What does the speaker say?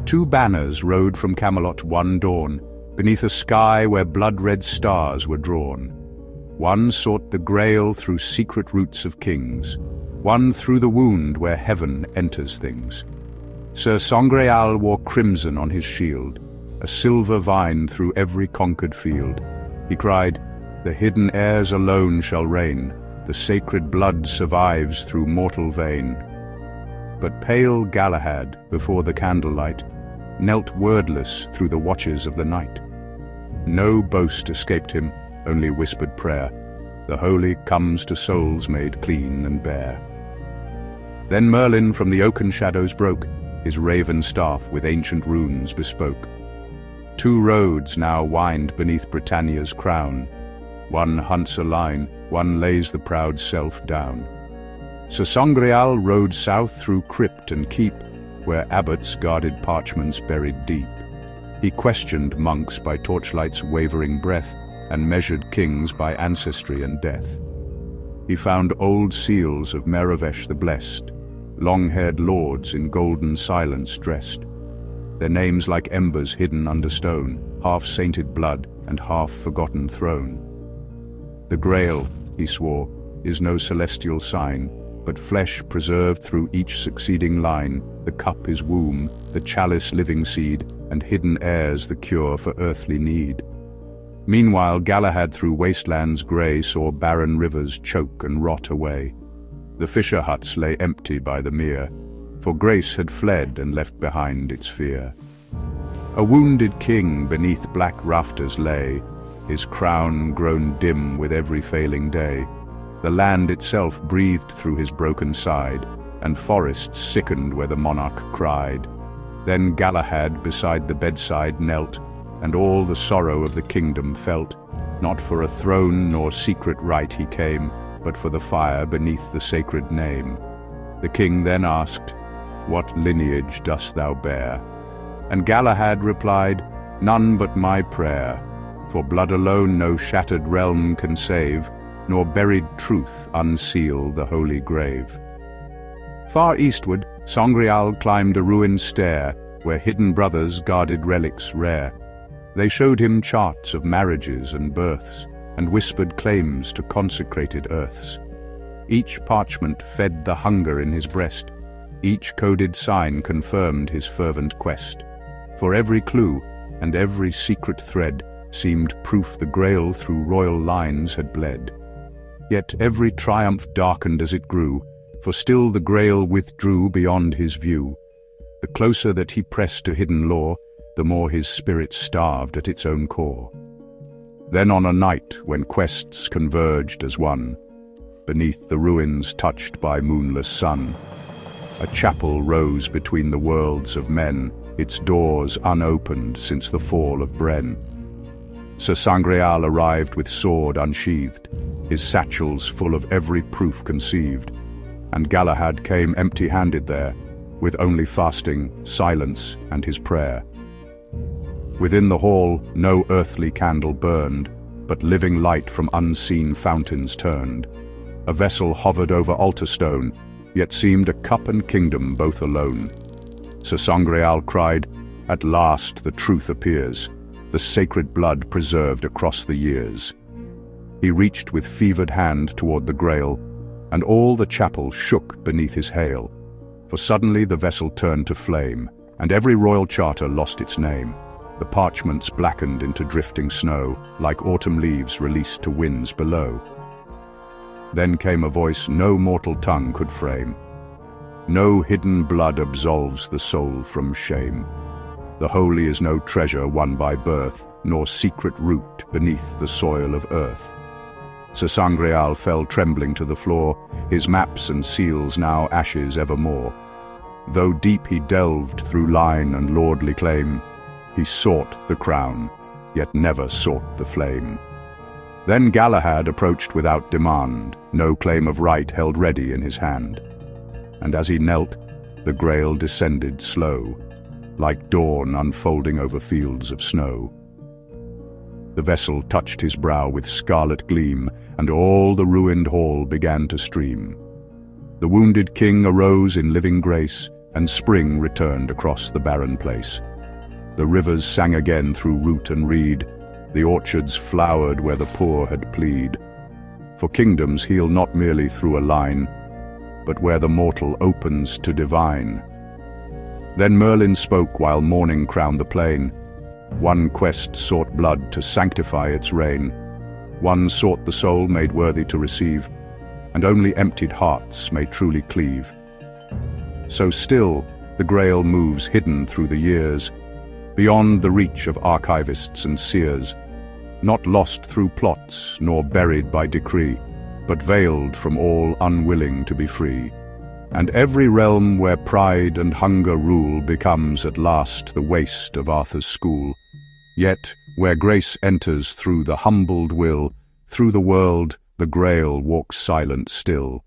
2 banners rode from Camelot one dawn, beneath a sky where blood-red stars were drawn. One sought the Grail through secret roots of kings, one through the wound where heaven enters things. Sir Sangreal wore crimson on his shield, a silver vine through every conquered field. He cried, "The hidden heirs alone shall reign, the sacred blood survives through mortal vein." But pale Galahad, before the candlelight, knelt wordless through the watches of the night. No boast escaped him, only whispered prayer. The holy comes to souls made clean and bare. Then Merlin from the oaken shadows broke, his raven staff with ancient runes bespoke. 2 roads now wind beneath Britannia's crown. One hunts a line, one lays the proud self down. Sir Sangreal rode south through crypt and keep, where abbots guarded parchments buried deep. He questioned monks by torchlight's wavering breath, and measured kings by ancestry and death. He found old seals of Meravesh the Blessed, long-haired lords in golden silence dressed, their names like embers hidden under stone, half-sainted blood and half-forgotten throne. The Grail, he swore, is no celestial sign, but flesh preserved through each succeeding line. The cup is womb, the chalice living seed, and hidden heirs the cure for earthly need. Meanwhile Galahad through wastelands grey saw barren rivers choke and rot away. The fisher huts lay empty by the mere, for grace had fled and left behind its fear. A wounded king beneath black rafters lay, his crown grown dim with every failing day. The land itself breathed through his broken side, and forests sickened where the monarch cried. Then Galahad beside the bedside knelt, and all the sorrow of the kingdom felt. Not for a throne nor secret right he came, but for the fire beneath the sacred name. The king then asked, "What lineage dost thou bear?" And Galahad replied, "None but my prayer. For blood alone no shattered realm can save, nor buried truth unseal the holy grave." Far eastward, Sangreal climbed a ruined stair, where hidden brothers guarded relics rare. They showed him charts of marriages and births, and whispered claims to consecrated earths. Each parchment fed the hunger in his breast, each coded sign confirmed his fervent quest. For every clue, and every secret thread, seemed proof the Grail through royal lines had bled. Yet every triumph darkened as it grew, for still the Grail withdrew beyond his view. The closer that he pressed to hidden lore, the more his spirit starved at its own core. Then on a night when quests converged as one, beneath the ruins touched by moonless sun, a chapel rose between the worlds of men, its doors unopened since the fall of Bren. Sir Sangreal arrived with sword unsheathed, his satchels full of every proof conceived, and Galahad came empty-handed there, with only fasting, silence, and his prayer. Within the hall no earthly candle burned, but living light from unseen fountains turned. A vessel hovered over altar stone, yet seemed a cup and kingdom both alone. Sir Sangreal cried, "At last the truth appears, the sacred blood preserved across the years." He reached with fevered hand toward the Grail, and all the chapel shook beneath his hail. For suddenly the vessel turned to flame, and every royal charter lost its name. The parchments blackened into drifting snow, like autumn leaves released to winds below. Then came a voice no mortal tongue could frame. "No hidden blood absolves the soul from shame. The holy is no treasure won by birth, nor secret root beneath the soil of earth." Sir Sangreal fell trembling to the floor, his maps and seals now ashes evermore. Though deep he delved through line and lordly claim, he sought the crown, yet never sought the flame. Then Galahad approached without demand, no claim of right held ready in his hand. And as he knelt, the Grail descended slow, like dawn unfolding over fields of snow. The vessel touched his brow with scarlet gleam, and all the ruined hall began to stream. The wounded king arose in living grace, and spring returned across the barren place. The rivers sang again through root and reed, the orchards flowered where the poor had plead. For kingdoms heal not merely through a line, but where the mortal opens to divine. Then Merlin spoke while morning crowned the plain. One quest sought blood to sanctify its reign. One sought the soul made worthy to receive, and only emptied hearts may truly cleave. So still the Grail moves hidden through the years, beyond the reach of archivists and seers, not lost through plots nor buried by decree, but veiled from all unwilling to be free. And every realm where pride and hunger rule becomes at last the waste of Arthur's school. Yet, where grace enters through the humbled will, through the world the Grail walks silent still.